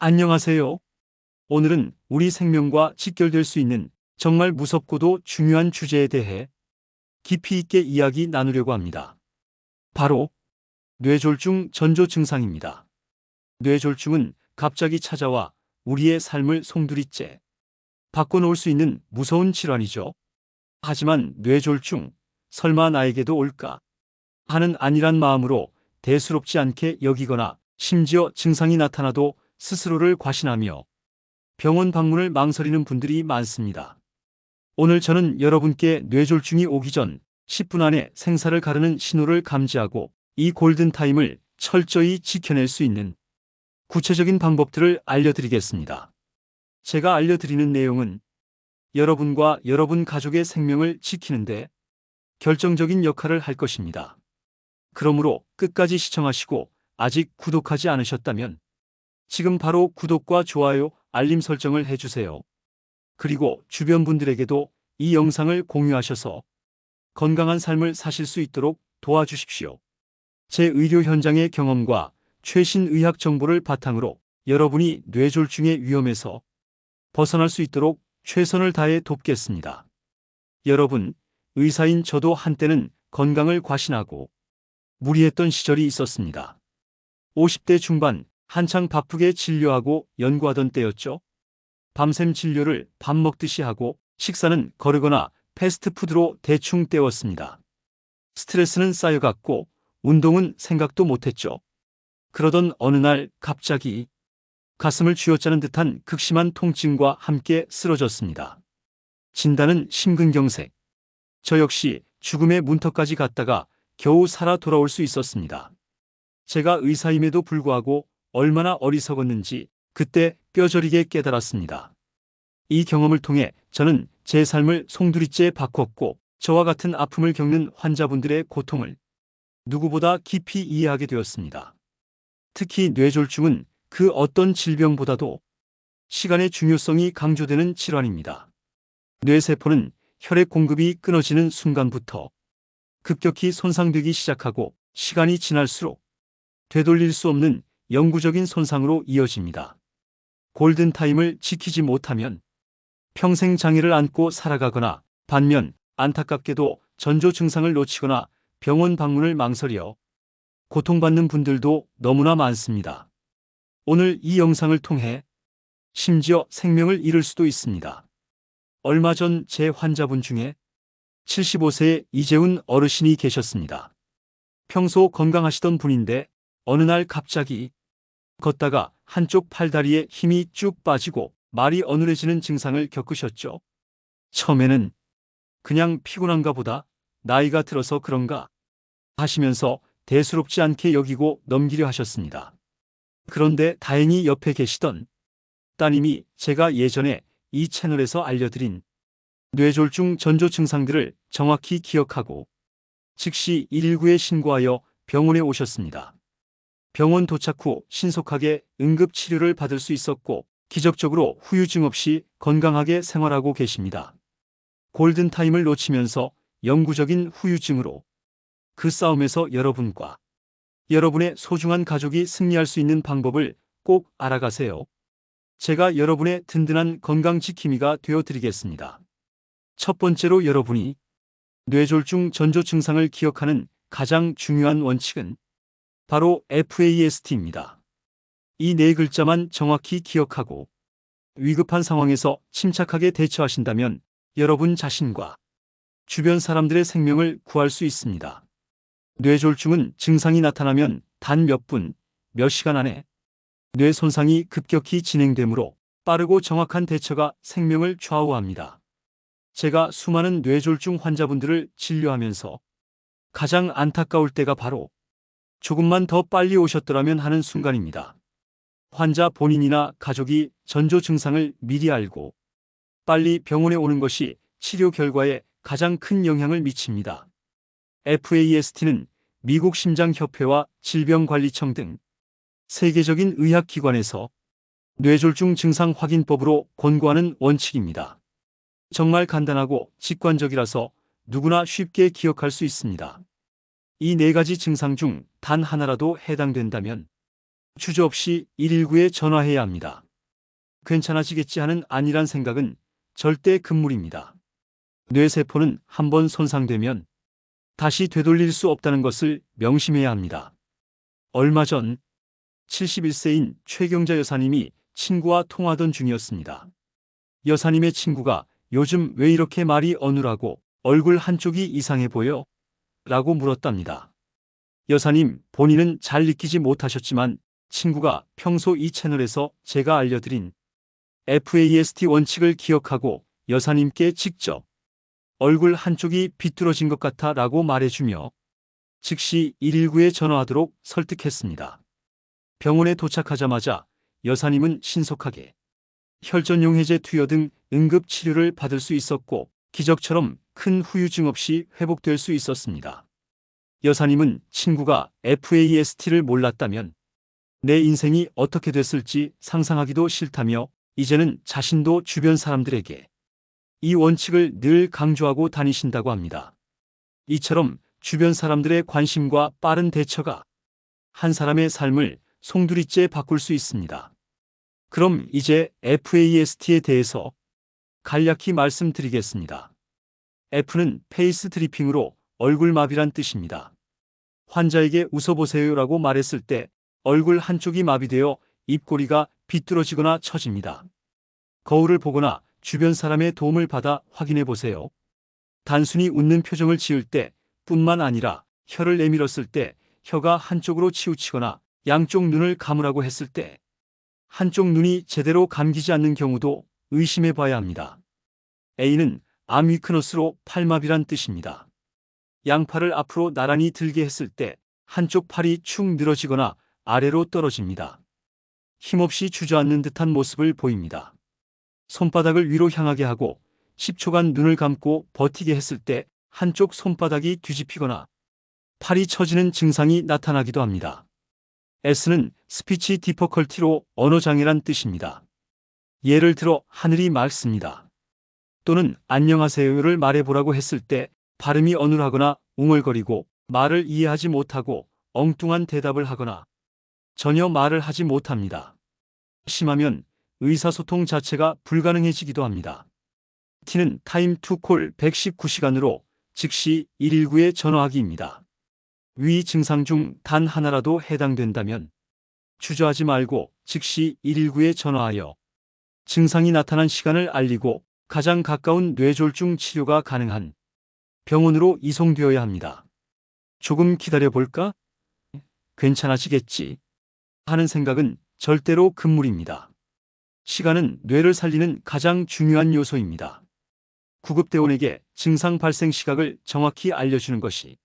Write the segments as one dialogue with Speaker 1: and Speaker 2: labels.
Speaker 1: 안녕하세요. 오늘은 우리 생명과 직결될 수 있는 정말 무섭고도 중요한 주제에 대해 깊이 있게 이야기 나누려고 합니다. 바로 뇌졸중 전조 증상입니다. 뇌졸중은 갑자기 찾아와 우리의 삶을 송두리째 바꿔놓을 수 있는 무서운 질환이죠. 하지만 뇌졸중, 설마 나에게도 올까 하는 안일한 마음으로 대수롭지 않게 여기거나 심지어 증상이 나타나도 스스로를 과신하며 병원 방문을 망설이는 분들이 많습니다. 오늘 저는 여러분께 뇌졸중이 오기 전 10분 안에 생사를 가르는 신호를 감지하고 이 골든타임을 철저히 지켜낼 수 있는 구체적인 방법들을 알려드리겠습니다. 제가 알려드리는 내용은 여러분과 여러분 가족의 생명을 지키는데 결정적인 역할을 할 것입니다. 그러므로 끝까지 시청하시고 아직 구독하지 않으셨다면 지금 바로 구독과 좋아요, 알림 설정을 해주세요. 그리고 주변 분들에게도 이 영상을 공유하셔서 건강한 삶을 사실 수 있도록 도와주십시오. 제 의료 현장의 경험과 최신 의학 정보를 바탕으로 여러분이 뇌졸중의 위험에서 벗어날 수 있도록 최선을 다해 돕겠습니다. 여러분, 의사인 저도 한때는 건강을 과신하고 무리했던 시절이 있었습니다. 50대 중반 한창 바쁘게 진료하고 연구하던 때였죠. 밤샘 진료를 밥 먹듯이 하고 식사는 거르거나 패스트푸드로 대충 때웠습니다. 스트레스는 쌓여갔고 운동은 생각도 못했죠. 그러던 어느 날 갑자기 가슴을 쥐어짜는 듯한 극심한 통증과 함께 쓰러졌습니다. 진단은 심근경색. 저 역시 죽음의 문턱까지 갔다가 겨우 살아 돌아올 수 있었습니다. 제가 의사임에도 불구하고 얼마나 어리석었는지 그때 뼈저리게 깨달았습니다. 이 경험을 통해 저는 제 삶을 송두리째 바꿨고 저와 같은 아픔을 겪는 환자분들의 고통을 누구보다 깊이 이해하게 되었습니다. 특히 뇌졸중은 그 어떤 질병보다도 시간의 중요성이 강조되는 질환입니다. 뇌세포는 혈액 공급이 끊어지는 순간부터 급격히 손상되기 시작하고 시간이 지날수록 되돌릴 수 없는 영구적인 손상으로 이어집니다. 골든타임을 지키지 못하면 평생 장애를 안고 살아가거나 반면 안타깝게도 전조 증상을 놓치거나 병원 방문을 망설여 고통받는 분들도 너무나 많습니다. 오늘 이 영상을 통해 심지어 생명을 잃을 수도 있습니다. 얼마 전 제 환자분 중에 75세의 이재훈 어르신이 계셨습니다. 평소 건강하시던 분인데 어느 날 갑자기 걷다가 한쪽 팔다리에 힘이 쭉 빠지고 말이 어눌해지는 증상을 겪으셨죠. 처음에는 그냥 피곤한가 보다, 나이가 들어서 그런가 하시면서 대수롭지 않게 여기고 넘기려 하셨습니다. 그런데 다행히 옆에 계시던 따님이 제가 예전에 이 채널에서 알려드린 뇌졸중 전조 증상들을 정확히 기억하고 즉시 119에 신고하여 병원에 오셨습니다. 병원 도착 후 신속하게 응급치료를 받을 수 있었고 기적적으로 후유증 없이 건강하게 생활하고 계십니다. 골든타임을 놓치면서 영구적인 후유증으로 그 싸움에서 여러분과 여러분의 소중한 가족이 승리할 수 있는 방법을 꼭 알아가세요. 제가 여러분의 든든한 건강지킴이가 되어드리겠습니다. 첫 번째로 여러분이 뇌졸중 전조 증상을 기억하는 가장 중요한 원칙은 바로 FAST입니다. 이 네 글자만 정확히 기억하고 위급한 상황에서 침착하게 대처하신다면 여러분 자신과 주변 사람들의 생명을 구할 수 있습니다. 뇌졸중은 증상이 나타나면 단 몇 분, 몇 시간 안에 뇌 손상이 급격히 진행되므로 빠르고 정확한 대처가 생명을 좌우합니다. 제가 수많은 뇌졸중 환자분들을 진료하면서 가장 안타까울 때가 바로 조금만 더 빨리 오셨더라면 하는 순간입니다. 환자 본인이나 가족이 전조 증상을 미리 알고 빨리 병원에 오는 것이 치료 결과에 가장 큰 영향을 미칩니다. FAST는 미국 심장협회와 질병관리청 등 세계적인 의학기관에서 뇌졸중 증상 확인법으로 권고하는 원칙입니다. 정말 간단하고 직관적이라서 누구나 쉽게 기억할 수 있습니다. 이 네 가지 증상 중 단 하나라도 해당된다면 주저없이 119에 전화해야 합니다. 괜찮아지겠지 하는 안일한 생각은 절대 금물입니다. 뇌세포는 한번 손상되면 다시 되돌릴 수 없다는 것을 명심해야 합니다. 얼마 전 71세인 최경자 여사님이 친구와 통화하던 중이었습니다. 여사님의 친구가 요즘 왜 이렇게 말이 어눌하고 얼굴 한쪽이 이상해 보여? 라고 물었답니다. 여사님 본인은 잘 느끼지 못하셨지만 친구가 평소 이 채널에서 제가 알려드린 FAST 원칙을 기억하고 여사님께 직접 얼굴 한쪽이 비뚤어진 것 같아 라고 말해주며 즉시 119에 전화하도록 설득했습니다. 병원에 도착하자마자 여사님은 신속하게 혈전용해제 투여 등 응급 치료를 받을 수 있었고 기적처럼 큰 후유증 없이 회복될 수 있었습니다. 여사님은 친구가 FAST를 몰랐다면 내 인생이 어떻게 됐을지 상상하기도 싫다며 이제는 자신도 주변 사람들에게 이 원칙을 늘 강조하고 다니신다고 합니다. 이처럼 주변 사람들의 관심과 빠른 대처가 한 사람의 삶을 송두리째 바꿀 수 있습니다. 그럼 이제 FAST에 대해서 간략히 말씀드리겠습니다. F는 페이스 드리핑으로 얼굴마비란 뜻입니다. 환자에게 웃어보세요라고 말했을 때 얼굴 한쪽이 마비되어 입꼬리가 비뚤어지거나 처집니다. 거울을 보거나 주변 사람의 도움을 받아 확인해 보세요. 단순히 웃는 표정을 지을 때 뿐만 아니라 혀를 내밀었을 때 혀가 한쪽으로 치우치거나 양쪽 눈을 감으라고 했을 때 한쪽 눈이 제대로 감기지 않는 경우도 의심해 봐야 합니다. A는 암 위크너스로 팔마비란 뜻입니다. 양팔을 앞으로 나란히 들게 했을 때 한쪽 팔이 축 늘어지거나 아래로 떨어집니다. 힘없이 주저앉는 듯한 모습을 보입니다. 손바닥을 위로 향하게 하고 10초간 눈을 감고 버티게 했을 때 한쪽 손바닥이 뒤집히거나 팔이 처지는 증상이 나타나기도 합니다. S는 스피치 디퍼컬티로 언어장애란 뜻입니다. 예를 들어 하늘이 맑습니다. 또는 안녕하세요를 말해보라고 했을 때 발음이 어눌하거나 웅얼거리고 말을 이해하지 못하고 엉뚱한 대답을 하거나 전혀 말을 하지 못합니다. 심하면 의사소통 자체가 불가능해지기도 합니다. T는 타임 투 콜 119시간으로 즉시 119에 전화하기입니다. 위 증상 중 단 하나라도 해당된다면 주저하지 말고 즉시 119에 전화하여 증상이 나타난 시간을 알리고 가장 가까운 뇌졸중 치료가 가능한 병원으로 이송되어야 합니다. 조금 기다려볼까? 괜찮아지겠지 하는 생각은 절대로 금물입니다. 시간은 뇌를 살리는 가장 중요한 요소입니다. 구급대원에게 증상 발생 시각을 정확히 알려주는 것이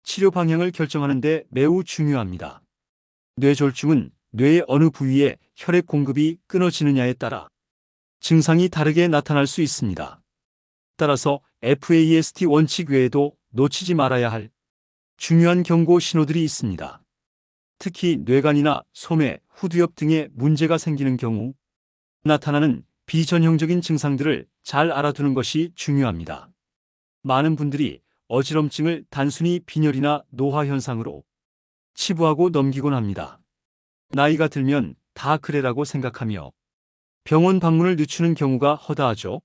Speaker 1: 치료 방향을 결정하는 데 매우 중요합니다. 뇌졸중은 뇌의 어느 부위에 혈액 공급이 끊어지느냐에 따라 증상이 다르게 나타날 수 있습니다. 따라서 FAST 원칙 외에도 놓치지 말아야 할 중요한 경고 신호들이 있습니다. 특히 뇌간이나 소매, 후두엽 등에 문제가 생기는 경우 나타나는 비전형적인 증상들을 잘 알아두는 것이 중요합니다. 많은 분들이 어지럼증을 단순히 빈혈이나 노화 현상으로 치부하고 넘기곤 합니다. 나이가 들면 다 그래라고 생각하며 병원 방문을 늦추는 경우가 허다하죠.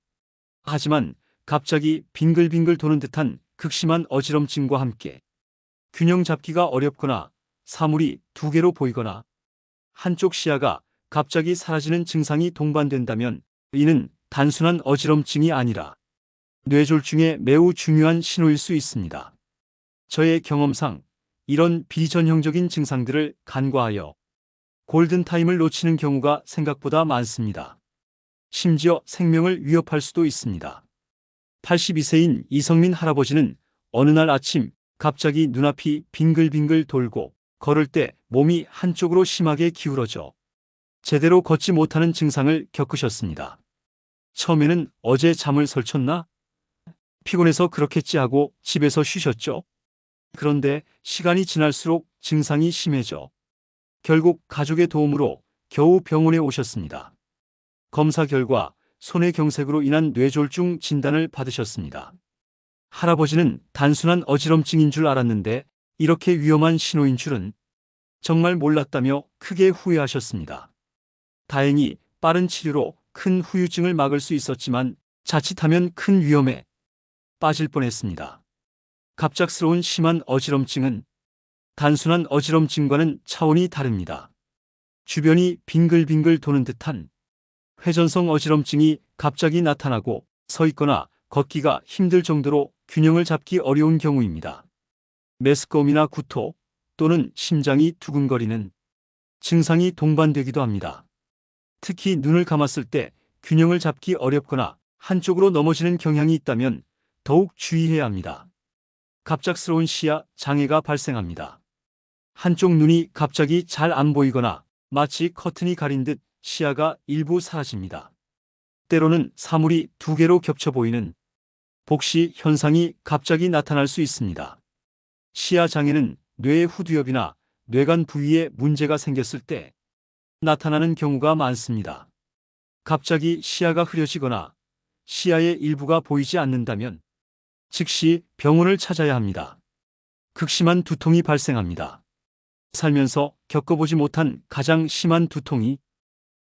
Speaker 1: 하지만 갑자기 빙글빙글 도는 듯한 극심한 어지럼증과 함께 균형 잡기가 어렵거나 사물이 두 개로 보이거나 한쪽 시야가 갑자기 사라지는 증상이 동반된다면 이는 단순한 어지럼증이 아니라 뇌졸중의 매우 중요한 신호일 수 있습니다. 저의 경험상 이런 비전형적인 증상들을 간과하여 골든타임을 놓치는 경우가 생각보다 많습니다. 심지어 생명을 위협할 수도 있습니다. 82세인 이성민 할아버지는 어느 날 아침 갑자기 눈앞이 빙글빙글 돌고 걸을 때 몸이 한쪽으로 심하게 기울어져 제대로 걷지 못하는 증상을 겪으셨습니다. 처음에는 어제 잠을 설쳤나? 피곤해서 그렇겠지 하고 집에서 쉬셨죠. 그런데 시간이 지날수록 증상이 심해져 결국 가족의 도움으로 겨우 병원에 오셨습니다. 검사 결과 손해경색으로 인한 뇌졸중 진단을 받으셨습니다. 할아버지는 단순한 어지럼증인 줄 알았는데 이렇게 위험한 신호인 줄은 정말 몰랐다며 크게 후회하셨습니다. 다행히 빠른 치료로 큰 후유증을 막을 수 있었지만 자칫하면 큰 위험에 빠질 뻔했습니다. 갑작스러운 심한 어지럼증은 단순한 어지럼증과는 차원이 다릅니다. 주변이 빙글빙글 도는 듯한 회전성 어지럼증이 갑자기 나타나고 서 있거나 걷기가 힘들 정도로 균형을 잡기 어려운 경우입니다. 메스꺼움이나 구토 또는 심장이 두근거리는 증상이 동반되기도 합니다. 특히 눈을 감았을 때 균형을 잡기 어렵거나 한쪽으로 넘어지는 경향이 있다면 더욱 주의해야 합니다. 갑작스러운 시야 장애가 발생합니다. 한쪽 눈이 갑자기 잘 안 보이거나 마치 커튼이 가린 듯 시야가 일부 사라집니다. 때로는 사물이 두 개로 겹쳐 보이는 복시 현상이 갑자기 나타날 수 있습니다. 시야 장애는 뇌의 후두엽이나 뇌관 부위에 문제가 생겼을 때 나타나는 경우가 많습니다. 갑자기 시야가 흐려지거나 시야의 일부가 보이지 않는다면 즉시 병원을 찾아야 합니다. 극심한 두통이 발생합니다. 살면서 겪어보지 못한 가장 심한 두통이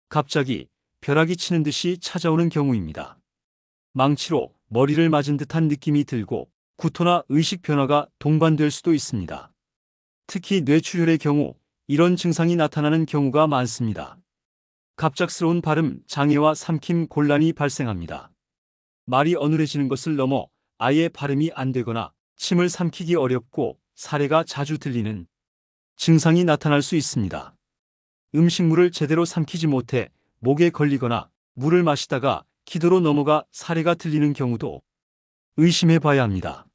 Speaker 1: 갑자기 벼락이 치는 듯이 찾아오는 경우입니다. 망치로 머리를 맞은 듯한 느낌이 들고 구토나 의식 변화가 동반될 수도 있습니다. 특히 뇌출혈의 경우 이런 증상이 나타나는 경우가 많습니다. 갑작스러운 발음 장애와 삼킴 곤란이 발생합니다. 말이 어눌해지는 것을 넘어 아예 발음이 안 되거나 침을 삼키기 어렵고 사례가 자주 들리는 증상이 나타날 수 있습니다. 음식물을 제대로 삼키지 못해 목에 걸리거나 물을 마시다가 기도로 넘어가 사례가 들리는 경우도 의심해 봐야 합니다.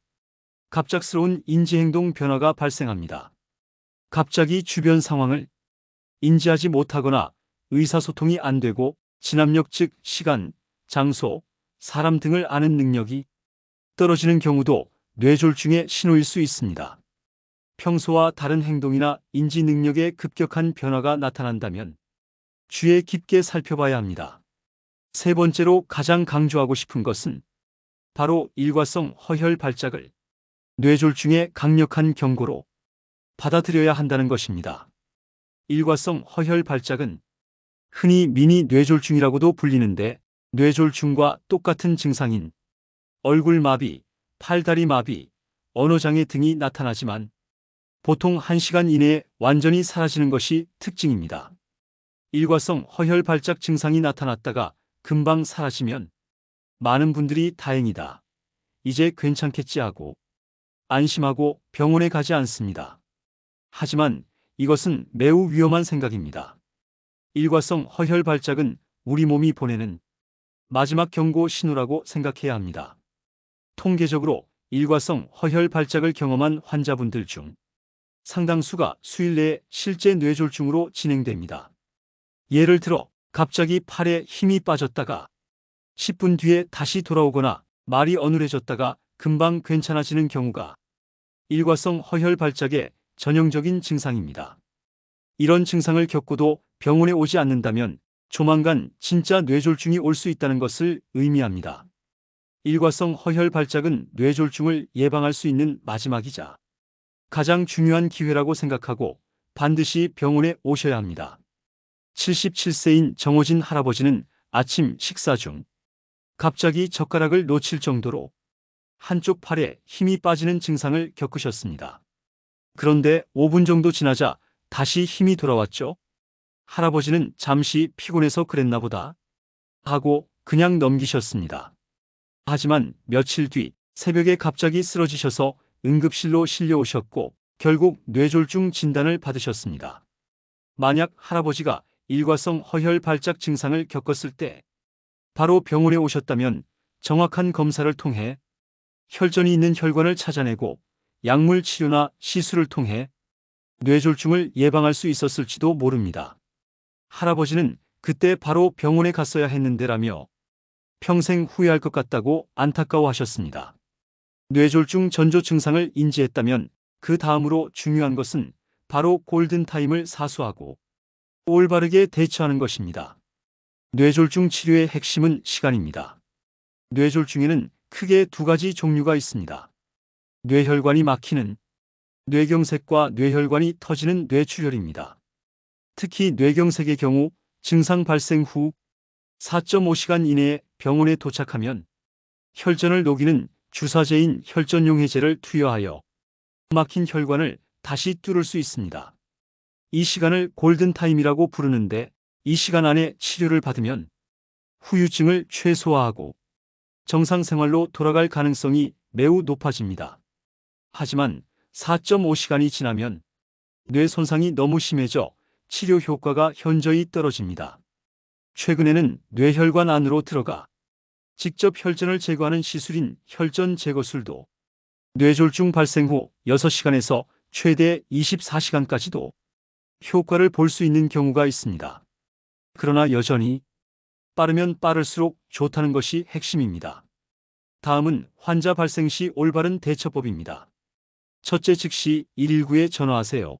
Speaker 1: 갑작스러운 인지행동 변화가 발생합니다. 갑자기 주변 상황을 인지하지 못하거나 의사소통이 안 되고 진압력 즉 시간, 장소, 사람 등을 아는 능력이 떨어지는 경우도 뇌졸중의 신호일 수 있습니다. 평소와 다른 행동이나 인지 능력에 급격한 변화가 나타난다면 주의 깊게 살펴봐야 합니다. 세 번째로 가장 강조하고 싶은 것은 바로 일과성 허혈 발작을 뇌졸중의 강력한 경고로 받아들여야 한다는 것입니다. 일과성 허혈 발작은 흔히 미니 뇌졸중이라고도 불리는데 뇌졸중과 똑같은 증상인 얼굴 마비, 팔다리 마비, 언어장애 등이 나타나지만 보통 1시간 이내에 완전히 사라지는 것이 특징입니다. 일과성 허혈 발작 증상이 나타났다가 금방 사라지면 많은 분들이 다행이다, 이제 괜찮겠지 하고 안심하고 병원에 가지 않습니다. 하지만 이것은 매우 위험한 생각입니다. 일과성 허혈 발작은 우리 몸이 보내는 마지막 경고 신호라고 생각해야 합니다. 통계적으로 일과성 허혈 발작을 경험한 환자분들 중 상당수가 수일 내에 실제 뇌졸중으로 진행됩니다. 예를 들어 갑자기 팔에 힘이 빠졌다가 10분 뒤에 다시 돌아오거나 말이 어눌해졌다가 금방 괜찮아지는 경우가 일과성 허혈 발작의 전형적인 증상입니다. 이런 증상을 겪고도 병원에 오지 않는다면 조만간 진짜 뇌졸중이 올 수 있다는 것을 의미합니다. 일과성 허혈 발작은 뇌졸중을 예방할 수 있는 마지막이자 가장 중요한 기회라고 생각하고 반드시 병원에 오셔야 합니다. 77세인 정호진 할아버지는 아침 식사 중 갑자기 젓가락을 놓칠 정도로 한쪽 팔에 힘이 빠지는 증상을 겪으셨습니다. 그런데 5분 정도 지나자 다시 힘이 돌아왔죠. 할아버지는 잠시 피곤해서 그랬나 보다 하고 그냥 넘기셨습니다. 하지만 며칠 뒤 새벽에 갑자기 쓰러지셔서 응급실로 실려오셨고 결국 뇌졸중 진단을 받으셨습니다. 만약 할아버지가 일과성 허혈 발작 증상을 겪었을 때 바로 병원에 오셨다면 정확한 검사를 통해 혈전이 있는 혈관을 찾아내고 약물 치료나 시술을 통해 뇌졸중을 예방할 수 있었을지도 모릅니다. 할아버지는 그때 바로 병원에 갔어야 했는데라며 평생 후회할 것 같다고 안타까워하셨습니다. 뇌졸중 전조 증상을 인지했다면 그 다음으로 중요한 것은 바로 골든타임을 사수하고 올바르게 대처하는 것입니다. 뇌졸중 치료의 핵심은 시간입니다. 뇌졸중에는 크게 두 가지 종류가 있습니다. 뇌혈관이 막히는 뇌경색과 뇌혈관이 터지는 뇌출혈입니다. 특히 뇌경색의 경우 증상 발생 후 4.5시간 이내에 병원에 도착하면 혈전을 녹이는 주사제인 혈전용해제를 투여하여 막힌 혈관을 다시 뚫을 수 있습니다. 이 시간을 골든타임이라고 부르는데, 이 시간 안에 치료를 받으면 후유증을 최소화하고 정상생활로 돌아갈 가능성이 매우 높아집니다. 하지만 4.5시간이 지나면 뇌 손상이 너무 심해져 치료 효과가 현저히 떨어집니다. 최근에는 뇌혈관 안으로 들어가 직접 혈전을 제거하는 시술인 혈전 제거술도 뇌졸중 발생 후 6시간에서 최대 24시간까지도 효과를 볼 수 있는 경우가 있습니다. 그러나 여전히 빠르면 빠를수록 좋다는 것이 핵심입니다. 다음은 환자 발생 시 올바른 대처법입니다. 첫째, 즉시 119에 전화하세요.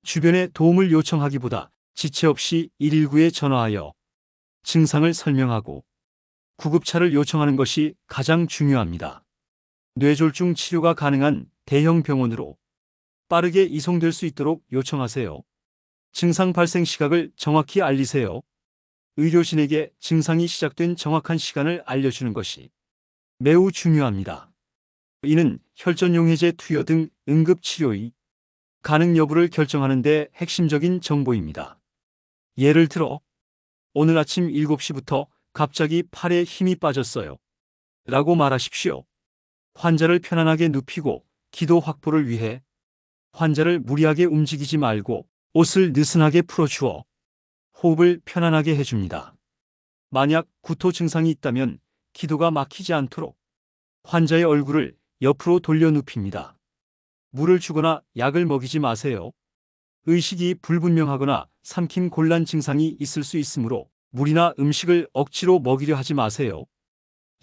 Speaker 1: 주변에 도움을 요청하기보다 지체 없이 119에 전화하여 증상을 설명하고 구급차를 요청하는 것이 가장 중요합니다. 뇌졸중 치료가 가능한 대형 병원으로 빠르게 이송될 수 있도록 요청하세요. 증상 발생 시각을 정확히 알리세요. 의료진에게 증상이 시작된 정확한 시간을 알려주는 것이 매우 중요합니다. 이는 혈전용해제 투여 등 응급치료의 가능 여부를 결정하는 데 핵심적인 정보입니다. 예를 들어, 오늘 아침 7시부터 갑자기 팔에 힘이 빠졌어요. 라고 말하십시오. 환자를 편안하게 눕히고 기도 확보를 위해 환자를 무리하게 움직이지 말고 옷을 느슨하게 풀어주어 호흡을 편안하게 해줍니다. 만약 구토 증상이 있다면 기도가 막히지 않도록 환자의 얼굴을 옆으로 돌려 눕힙니다. 물을 주거나 약을 먹이지 마세요. 의식이 불분명하거나 삼킴 곤란 증상이 있을 수 있으므로 물이나 음식을 억지로 먹이려 하지 마세요.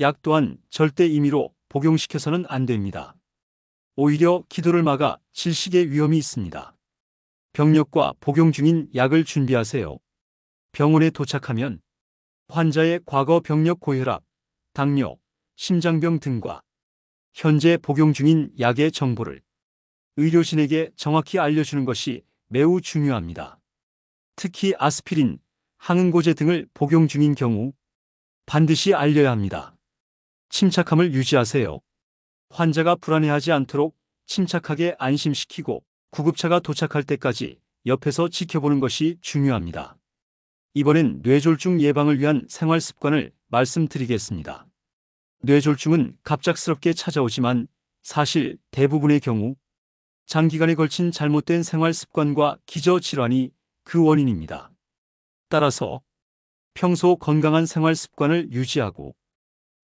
Speaker 1: 약 또한 절대 임의로 복용시켜서는 안 됩니다. 오히려 기도를 막아 질식의 위험이 있습니다. 병력과 복용 중인 약을 준비하세요. 병원에 도착하면 환자의 과거 병력 고혈압, 당뇨, 심장병 등과 현재 복용 중인 약의 정보를 의료진에게 정확히 알려주는 것이 매우 중요합니다. 특히 아스피린, 항응고제 등을 복용 중인 경우 반드시 알려야 합니다. 침착함을 유지하세요. 환자가 불안해하지 않도록 침착하게 안심시키고 구급차가 도착할 때까지 옆에서 지켜보는 것이 중요합니다. 이번엔 뇌졸중 예방을 위한 생활 습관을 말씀드리겠습니다. 뇌졸중은 갑작스럽게 찾아오지만 사실 대부분의 경우 장기간에 걸친 잘못된 생활 습관과 기저질환이 그 원인입니다. 따라서 평소 건강한 생활 습관을 유지하고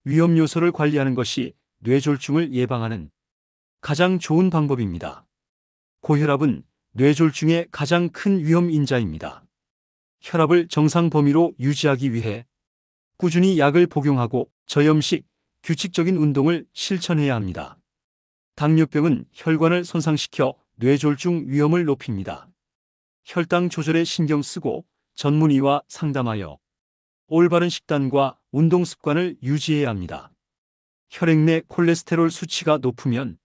Speaker 1: 위험 요소를 관리하는 것이 뇌졸중을 예방하는 가장 좋은 방법입니다. 고혈압은 뇌졸중의 가장 큰 위험 인자입니다. 혈압을 정상 범위로 유지하기 위해 꾸준히 약을 복용하고 저염식, 규칙적인 운동을 실천해야 합니다. 당뇨병은 혈관을 손상시켜 뇌졸중 위험을 높입니다. 혈당 조절에 신경 쓰고 전문의와 상담하여 올바른 식단과 운동 습관을 유지해야 합니다. 혈액 내 콜레스테롤 수치가 높으면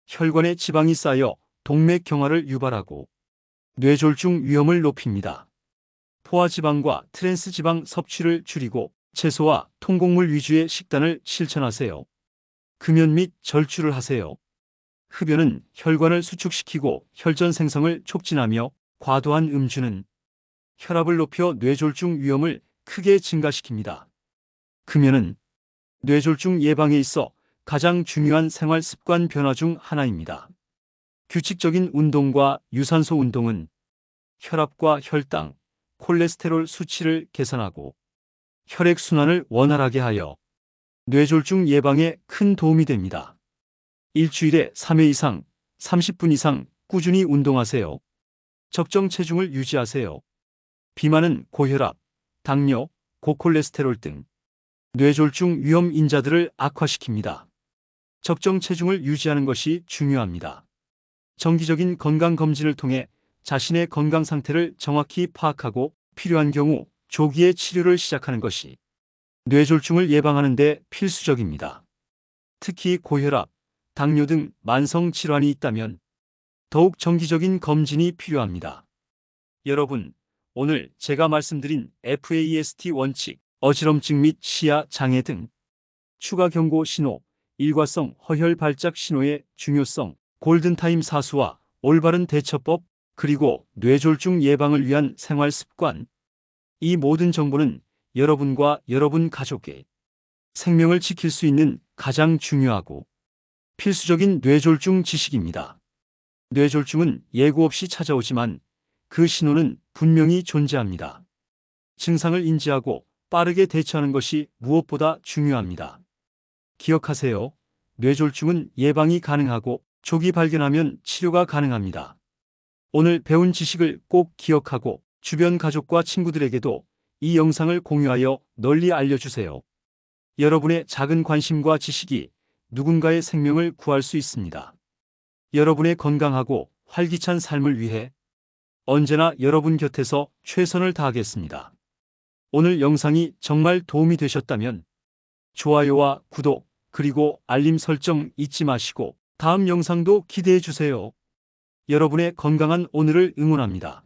Speaker 1: 혈관에 지방이 쌓여 동맥경화를 유발하고 뇌졸중 위험을 높입니다. 포화지방과 트랜스지방 섭취를 줄이고 채소와 통곡물 위주의 식단을 실천하세요. 금연 및 절주를 하세요. 흡연은 혈관을 수축시키고 혈전 생성을 촉진하며 과도한 음주는 혈압을 높여 뇌졸중 위험을 크게 증가시킵니다. 금연은 뇌졸중 예방에 있어 가장 중요한 생활 습관 변화 중 하나입니다. 규칙적인 운동과 유산소 운동은 혈압과 혈당, 콜레스테롤 수치를 개선하고 혈액순환을 원활하게 하여 뇌졸중 예방에 큰 도움이 됩니다. 일주일에 3회 이상, 30분 이상 꾸준히 운동하세요. 적정 체중을 유지하세요. 비만은 고혈압, 당뇨, 고콜레스테롤 등 뇌졸중 위험 인자들을 악화시킵니다. 적정 체중을 유지하는 것이 중요합니다. 정기적인 건강검진을 통해 자신의 건강 상태를 정확히 파악하고 필요한 경우 조기에 치료를 시작하는 것이 뇌졸중을 예방하는 데 필수적입니다. 특히 고혈압, 당뇨 등 만성 질환이 있다면 더욱 정기적인 검진이 필요합니다. 여러분, 오늘 제가 말씀드린 FAST 원칙, 어지럼증 및 시야 장애 등 추가 경고 신호, 일과성 허혈 발작 신호의 중요성, 골든타임 사수와 올바른 대처법, 그리고 뇌졸중 예방을 위한 생활 습관, 이 모든 정보는 여러분과 여러분 가족의 생명을 지킬 수 있는 가장 중요하고 필수적인 뇌졸중 지식입니다. 뇌졸중은 예고 없이 찾아오지만 그 신호는 분명히 존재합니다. 증상을 인지하고 빠르게 대처하는 것이 무엇보다 중요합니다. 기억하세요. 뇌졸중은 예방이 가능하고 조기 발견하면 치료가 가능합니다. 오늘 배운 지식을 꼭 기억하고 주변 가족과 친구들에게도 이 영상을 공유하여 널리 알려주세요. 여러분의 작은 관심과 지식이 누군가의 생명을 구할 수 있습니다. 여러분의 건강하고 활기찬 삶을 위해 언제나 여러분 곁에서 최선을 다하겠습니다. 오늘 영상이 정말 도움이 되셨다면 좋아요와 구독, 그리고 알림 설정 잊지 마시고 다음 영상도 기대해 주세요. 여러분의 건강한 오늘을 응원합니다.